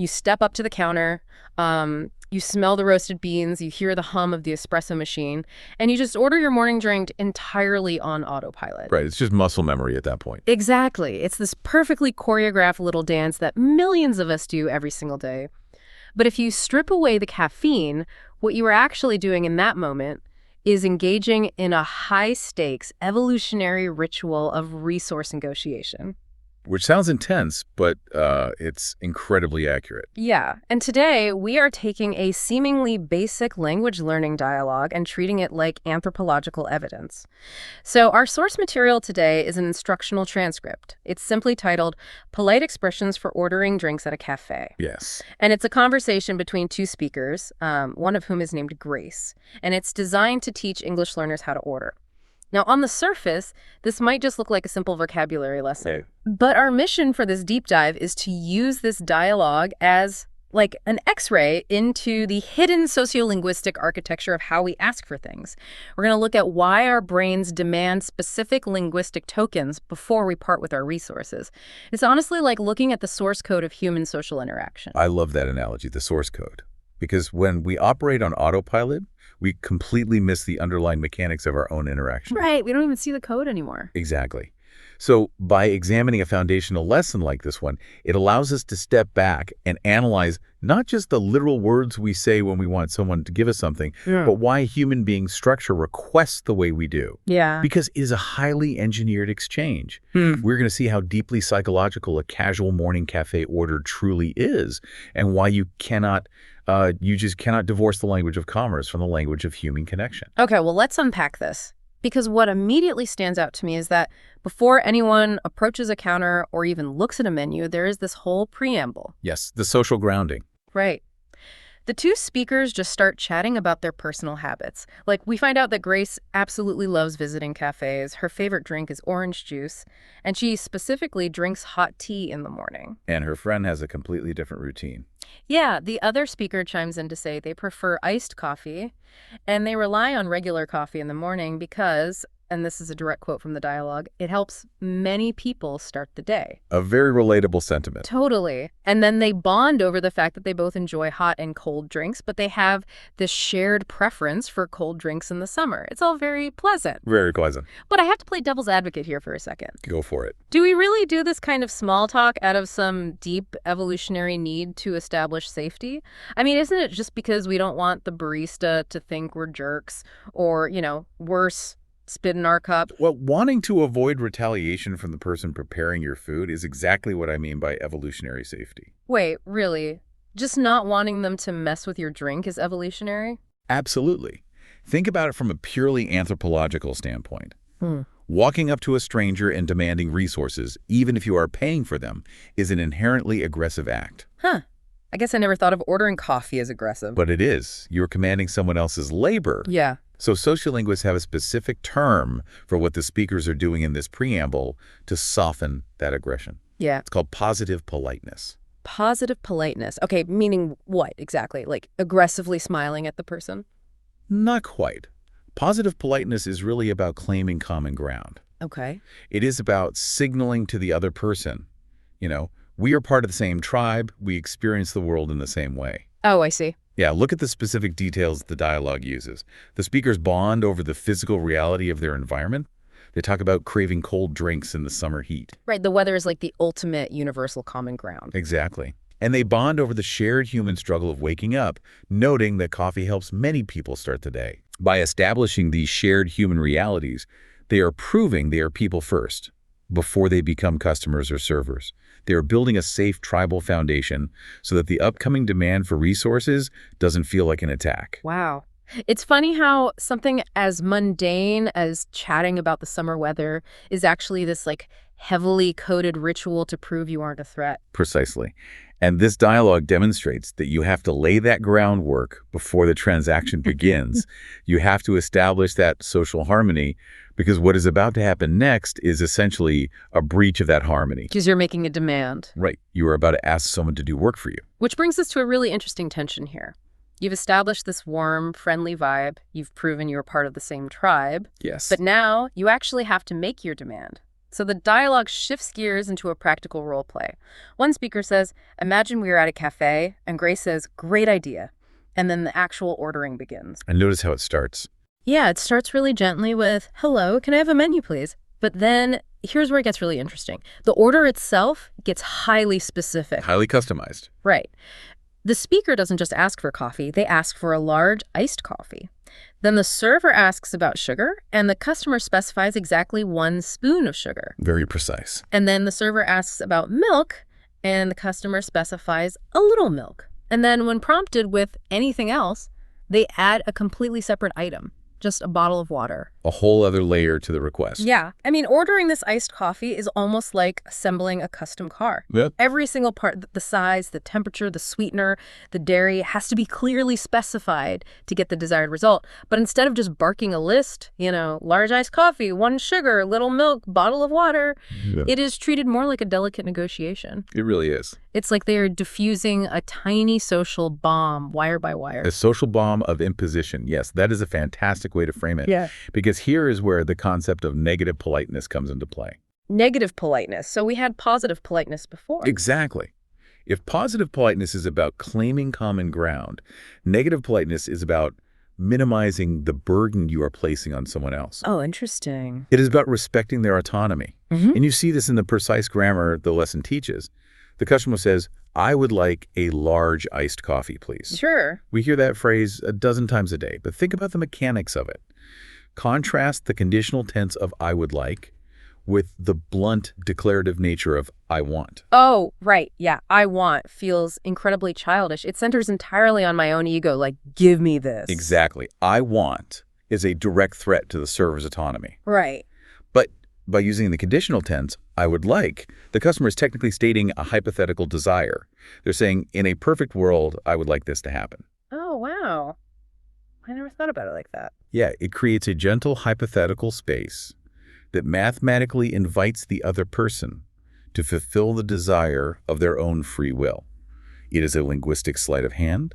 You step up to the counter, you smell the roasted beans, you hear the hum of the espresso machine, and you just order your morning drink entirely on autopilot. Right, it's just muscle memory at that point. Exactly. It's this perfectly choreographed little dance that millions of us do every single day. But if you strip away the caffeine, what you are actually doing in that moment is engaging in a high-stakes evolutionary ritual of resource negotiation. Which sounds intense, but it's incredibly accurate. Yeah, and today we are taking a seemingly basic language learning dialogue and treating it like anthropological evidence. So our source material today is an instructional transcript. It's simply titled Polite Expressions for Ordering Drinks at a Café. Yes. And it's a conversation between two speakers, one of whom is named Grace, and it's designed to teach English learners how to order. Now, on the surface, this might just look like a simple vocabulary lesson. Okay. But our mission for this deep dive is to use this dialogue as like an X-ray into the hidden sociolinguistic architecture of how we ask for things. We're going to look at why our brains demand specific linguistic tokens before we part with our resources. It's honestly like looking at the source code of human social interaction. I love that analogy, the source code. Because when we operate on autopilot, we completely miss the underlying mechanics of our own interaction. Right, we don't even see the code anymore. Exactly. So by examining a foundational lesson like this one, it allows us to step back and analyze not just the literal words we say when we want someone to give us something, but why human being structure requests the way we do. Yeah. Because it is a highly engineered exchange. We're going to see how deeply psychological a casual morning cafe order truly is, and why you just cannot divorce the language of commerce from the language of human connection. Okay, well, let's unpack this. Because what immediately stands out to me is that before anyone approaches a counter or even looks at a menu, there is this whole preamble. Yes, the social grounding. Right. The two speakers just start chatting about their personal habits. Like, we find out that Grace absolutely loves visiting cafes. Her favorite drink is orange juice, and she specifically drinks hot tea in the morning. And her friend has a completely different routine. Yeah, the other speaker chimes in to say they prefer iced coffee, and they rely on regular coffee in the morning because, and this is a direct quote from the dialogue, it helps many people start the day. A very relatable sentiment. Totally. And then they bond over the fact that they both enjoy hot and cold drinks, but they have this shared preference for cold drinks in the summer. It's all very pleasant. Very pleasant. But I have to play devil's advocate here for a second. Go for it. Do we really do this kind of small talk out of some deep evolutionary need to establish safety? I mean, isn't it just because we don't want the barista to think we're jerks or, worse, spit in our cup? Well, wanting to avoid retaliation from the person preparing your food is exactly what I mean by evolutionary safety. Wait, really? Just not wanting them to mess with your drink is evolutionary? Absolutely. Think about it from a purely anthropological standpoint. Walking up to a stranger and demanding resources, even if you are paying for them, is an inherently aggressive act. Huh. I guess I never thought of ordering coffee as aggressive. But it is. You're commanding someone else's labor. Yeah. So sociolinguists have a specific term for what the speakers are doing in this preamble to soften that aggression. Yeah. It's called positive politeness. Positive politeness. Okay, meaning what exactly? Like aggressively smiling at the person? Not quite. Positive politeness is really about claiming common ground. Okay. It is about signaling to the other person, we are part of the same tribe, we experience the world in the same way. Oh, I see. Yeah, look at the specific details the dialogue uses. The speakers bond over the physical reality of their environment. They talk about craving cold drinks in the summer heat. Right, the weather is like the ultimate universal common ground. Exactly. And they bond over the shared human struggle of waking up, noting that coffee helps many people start the day. By establishing these shared human realities, they are proving they are people first, before they become customers or servers. They are building a safe tribal foundation so that the upcoming demand for resources doesn't feel like an attack. Wow. It's funny how something as mundane as chatting about the summer weather is actually this heavily coded ritual to prove you aren't a threat. Precisely. And this dialogue demonstrates that you have to lay that groundwork before the transaction begins. You have to establish that social harmony, because what is about to happen next is essentially a breach of that harmony. Because you're making a demand. Right. You are about to ask someone to do work for you. Which brings us to a really interesting tension here. You've established this warm, friendly vibe. You've proven you're part of the same tribe. Yes. But now you actually have to make your demand. So the dialogue shifts gears into a practical role play. One speaker says, imagine we are at a cafe, and Grace says, great idea. And then the actual ordering begins. And notice how it starts. Yeah, it starts really gently with, hello, can I have a menu, please? But then here's where it gets really interesting. The order itself gets highly specific. Highly customized. Right. The speaker doesn't just ask for coffee, they ask for a large iced coffee. Then the server asks about sugar, and the customer specifies exactly 1 spoon of sugar. Very precise. And then the server asks about milk, and the customer specifies a little milk. And then when prompted with anything else, they add a completely separate item, just a bottle of water. A whole other layer to the request. Yeah. I mean, ordering this iced coffee is almost like assembling a custom car. Yep. Every single part, the size, the temperature, the sweetener, the dairy, has to be clearly specified to get the desired result. But instead of just barking a list, large iced coffee, 1 sugar, little milk, bottle of water, it is treated more like a delicate negotiation. It really is. It's like they are diffusing a tiny social bomb wire by wire. A social bomb of imposition. Yes, that is a fantastic way to frame it. Yeah. Because here is where the concept of negative politeness comes into play. Negative politeness. So we had positive politeness before. Exactly. If positive politeness is about claiming common ground, negative politeness is about minimizing the burden you are placing on someone else. Oh, interesting. It is about respecting their autonomy. Mm-hmm. And you see this in the precise grammar the lesson teaches. The customer says, I would like a large iced coffee, please. Sure. We hear that phrase a dozen times a day, but think about the mechanics of it. Contrast the conditional tense of I would like with the blunt declarative nature of I want. Oh, right. Yeah. I want feels incredibly childish. It centers entirely on my own ego, like, give me this. Exactly. I want is a direct threat to the server's autonomy. Right. But by using the conditional tense, I would like, the customer is technically stating a hypothetical desire. They're saying, in a perfect world, I would like this to happen. Oh, wow. I never thought about it like that. Yeah, it creates a gentle hypothetical space that mathematically invites the other person to fulfill the desire of their own free will. It is a linguistic sleight of hand.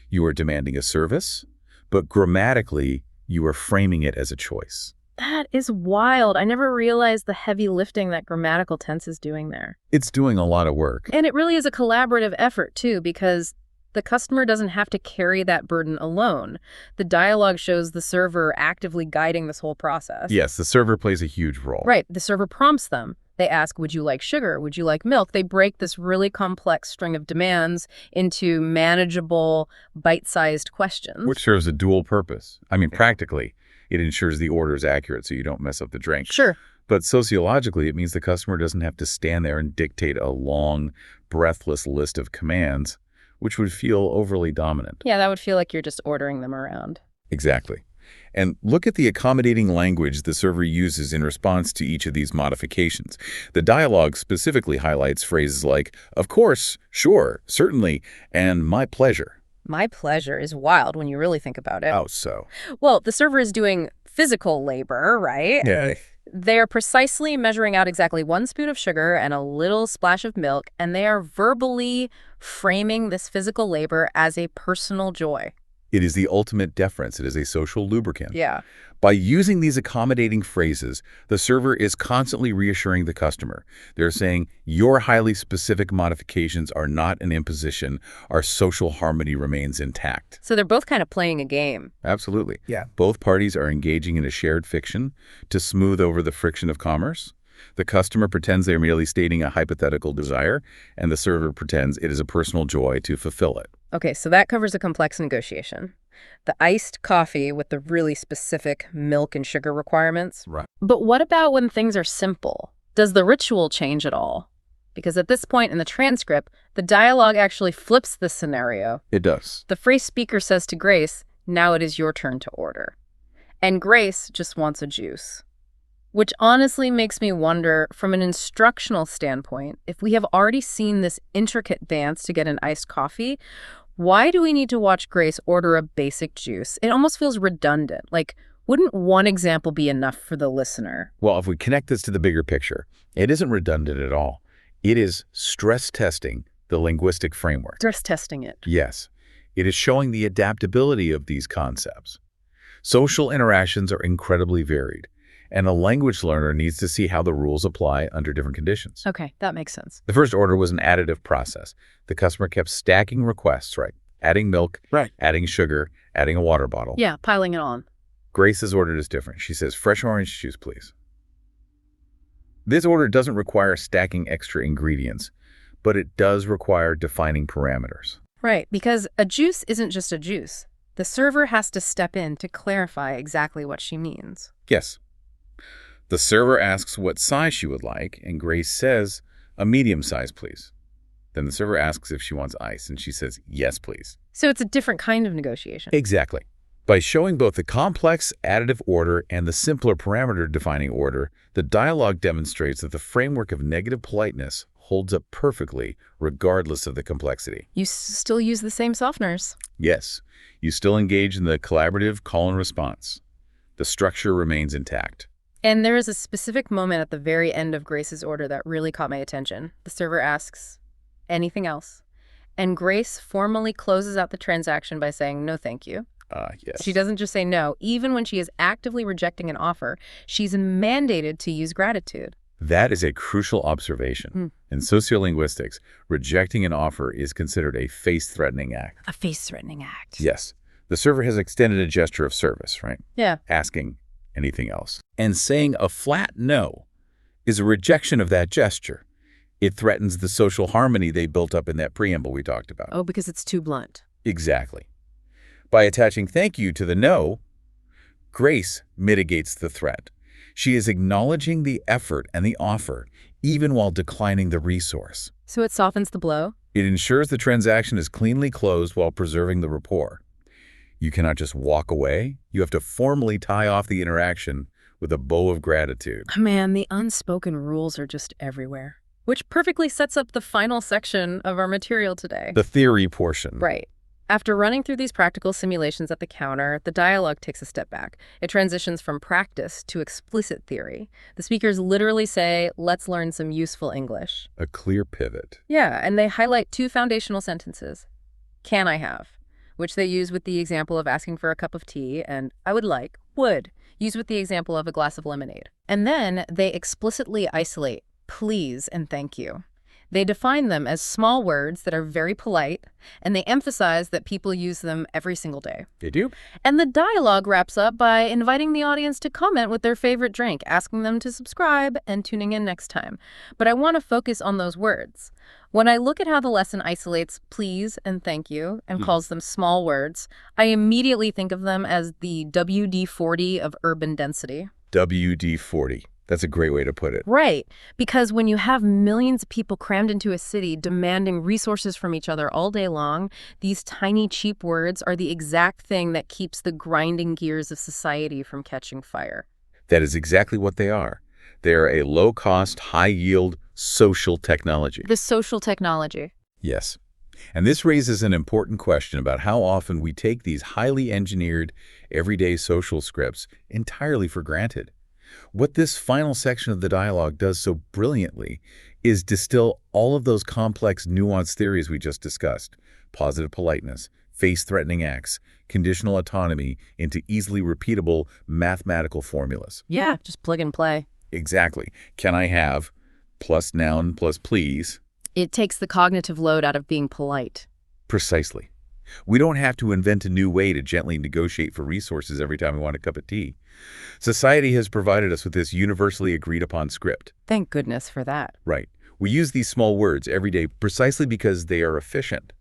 You are demanding a service, but grammatically, you are framing it as a choice. That is wild. I never realized the heavy lifting that grammatical tense is doing there. It's doing a lot of work. And it really is a collaborative effort, too, because the customer doesn't have to carry that burden alone. The dialogue shows the server actively guiding this whole process. Yes, the server plays a huge role. Right. The server prompts them. They ask, would you like sugar? Would you like milk? They break this really complex string of demands into manageable, bite-sized questions. Which serves a dual purpose. I mean, practically, it ensures the order is accurate so you don't mess up the drink. Sure. But sociologically, it means the customer doesn't have to stand there and dictate a long, breathless list of commands, which would feel overly dominant. Yeah, that would feel like you're just ordering them around. Exactly. And look at the accommodating language the server uses in response to each of these modifications. The dialogue specifically highlights phrases like, of course, sure, certainly, and my pleasure. My pleasure is wild when you really think about it. How so? Well, the server is doing physical labor, right? Yeah. They're precisely measuring out exactly 1 spoon of sugar and a little splash of milk, and they are verbally framing this physical labor as a personal joy. It is the ultimate deference. It is a social lubricant. Yeah. By using these accommodating phrases, the server is constantly reassuring the customer. They're saying, your highly specific modifications are not an imposition. Our social harmony remains intact. So they're both kind of playing a game. Absolutely. Yeah. Both parties are engaging in a shared fiction to smooth over the friction of commerce. The customer pretends they're merely stating a hypothetical desire, and the server pretends it is a personal joy to fulfill it. Okay, so that covers a complex negotiation. The iced coffee with the really specific milk and sugar requirements. Right. But what about when things are simple? Does the ritual change at all? Because at this point in the transcript, the dialogue actually flips the scenario. It does. The phrase speaker says to Grace, now it is your turn to order. And Grace just wants a juice. Which honestly makes me wonder, from an instructional standpoint, if we have already seen this intricate dance to get an iced coffee, why do we need to watch Grace order a basic juice? It almost feels redundant. Like, wouldn't one example be enough for the listener? Well, if we connect this to the bigger picture, it isn't redundant at all. It is stress testing the linguistic framework. Stress testing it. Yes. It is showing the adaptability of these concepts. Social interactions are incredibly varied, and a language learner needs to see how the rules apply under different conditions. Okay, that makes sense. The first order was an additive process. The customer kept stacking requests, right? Adding milk, adding sugar, adding a water bottle. Yeah, piling it on. Grace's order is different. She says, fresh orange juice, please. This order doesn't require stacking extra ingredients, but it does require defining parameters. Right, because a juice isn't just a juice. The server has to step in to clarify exactly what she means. Yes. The server asks what size she would like, and Grace says, a medium size, please. Then the server asks if she wants ice, and she says, yes, please. So it's a different kind of negotiation. Exactly. By showing both the complex additive order and the simpler parameter-defining order, the dialogue demonstrates that the framework of negative politeness holds up perfectly regardless of the complexity. You still use the same softeners. Yes, you still engage in the collaborative call and response. The structure remains intact. And there is a specific moment at the very end of Grace's order that really caught my attention. The server asks, anything else? And Grace formally closes out the transaction by saying, no, thank you. Yes. She doesn't just say no. Even when she is actively rejecting an offer, she's mandated to use gratitude. That is a crucial observation. In sociolinguistics, rejecting an offer is considered a face-threatening act. A face-threatening act. Yes. The server has extended a gesture of service, right? Yeah. Asking anything else. And saying a flat no is a rejection of that gesture. It threatens the social harmony they built up in that preamble we talked about. Oh, because it's too blunt. Exactly. By attaching thank you to the no, Grace mitigates the threat. She is acknowledging the effort and the offer, even while declining the resource. So it softens the blow? It ensures the transaction is cleanly closed while preserving the rapport. You cannot just walk away. You have to formally tie off the interaction with a bow of gratitude. Man, the unspoken rules are just everywhere. Which perfectly sets up the final section of our material today. The theory portion. Right. After running through these practical simulations at the counter, the dialogue takes a step back. It transitions from practice to explicit theory. The speakers literally say, let's learn some useful English. A clear pivot. Yeah, and they highlight two foundational sentences. Can I have? Which they use with the example of asking for a cup of tea, and I would like, would, used with the example of a glass of lemonade. And then they explicitly isolate please and thank you. They define them as small words that are very polite, and they emphasize that people use them every single day. They do. And the dialogue wraps up by inviting the audience to comment with their favorite drink, asking them to subscribe, and tuning in next time. But I want to focus on those words. When I look at how the lesson isolates please and thank you and calls them small words, I immediately think of them as the WD-40 of urban density. WD-40. That's a great way to put it. Right, because when you have millions of people crammed into a city demanding resources from each other all day long, these tiny, cheap words are the exact thing that keeps the grinding gears of society from catching fire. That is exactly what they are. They are a low-cost, high-yield social technology. The social technology. Yes. And this raises an important question about how often we take these highly engineered, everyday social scripts entirely for granted. What this final section of the dialogue does so brilliantly is distill all of those complex, nuanced theories we just discussed, positive politeness, face-threatening acts, conditional autonomy, into easily repeatable mathematical formulas. Yeah, just plug and play. Exactly. Can I have plus noun plus please? It takes the cognitive load out of being polite. Precisely. We don't have to invent a new way to gently negotiate for resources every time we want a cup of tea. Society has provided us with this universally agreed upon script. Thank goodness for that. Right. We use these small words every day precisely because they are efficient.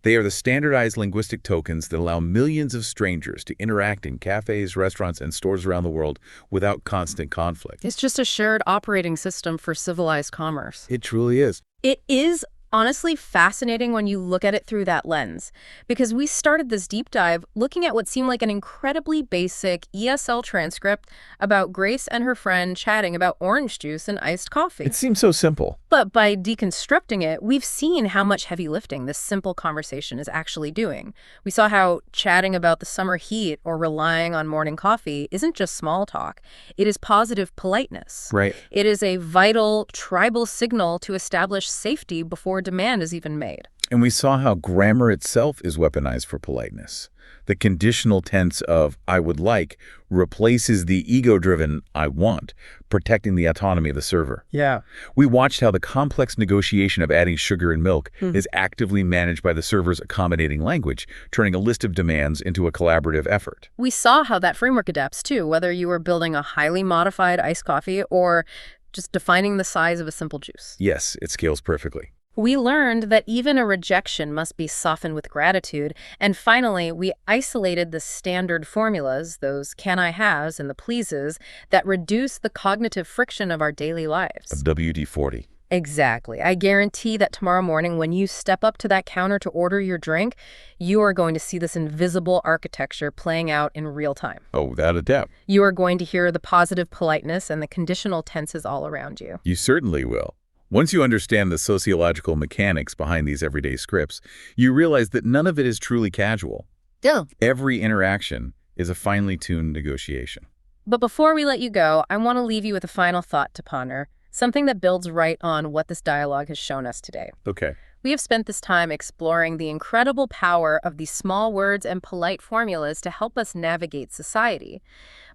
They are the standardized linguistic tokens that allow millions of strangers to interact in cafes, restaurants, and stores around the world without constant conflict. It's just a shared operating system for civilized commerce. It truly is. It is honestly fascinating when you look at it through that lens, because we started this deep dive looking at what seemed like an incredibly basic ESL transcript about Grace and her friend chatting about orange juice and iced coffee. It seems so simple. But by deconstructing it, we've seen how much heavy lifting this simple conversation is actually doing. We saw how chatting about the summer heat or relying on morning coffee isn't just small talk. It is positive politeness. Right. It is a vital tribal signal to establish safety before demand is even made. And we saw how grammar itself is weaponized for politeness. The conditional tense of I would like replaces the ego-driven I want, protecting the autonomy of the server. Yeah. We watched how the complex negotiation of adding sugar and milk is actively managed by the server's accommodating language, turning a list of demands into a collaborative effort. We saw how that framework adapts, too, whether you were building a highly modified iced coffee or just defining the size of a simple juice. Yes, it scales perfectly. We learned that even a rejection must be softened with gratitude. And finally, we isolated the standard formulas, those can I haves and the pleases, that reduce the cognitive friction of our daily lives. Of WD-40. Exactly. I guarantee that tomorrow morning when you step up to that counter to order your drink, you are going to see this invisible architecture playing out in real time. Oh, without a doubt. You are going to hear the positive politeness and the conditional tenses all around you. You certainly will. Once you understand the sociological mechanics behind these everyday scripts, you realize that none of it is truly casual. Yeah. Every interaction is a finely tuned negotiation. But before we let you go, I want to leave you with a final thought to ponder, something that builds right on what this dialogue has shown us today. Okay. We have spent this time exploring the incredible power of these small words and polite formulas to help us navigate society.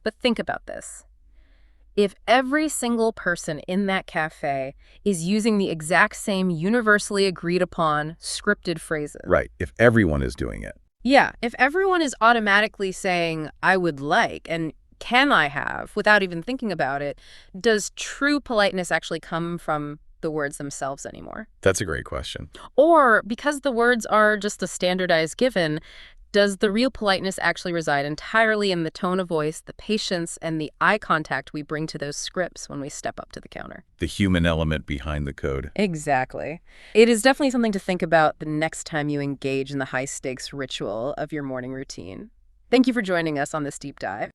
But think about this. If every single person in that cafe is using the exact same universally agreed upon scripted phrases. Right, if everyone is doing it. Yeah, if everyone is automatically saying, I would like, and can I have, without even thinking about it, does true politeness actually come from the words themselves anymore? That's a great question. Or, because the words are just a standardized given, does the real politeness actually reside entirely in the tone of voice, the patience, and the eye contact we bring to those scripts when we step up to the counter? The human element behind the code. Exactly. It is definitely something to think about the next time you engage in the high-stakes ritual of your morning routine. Thank you for joining us on this deep dive.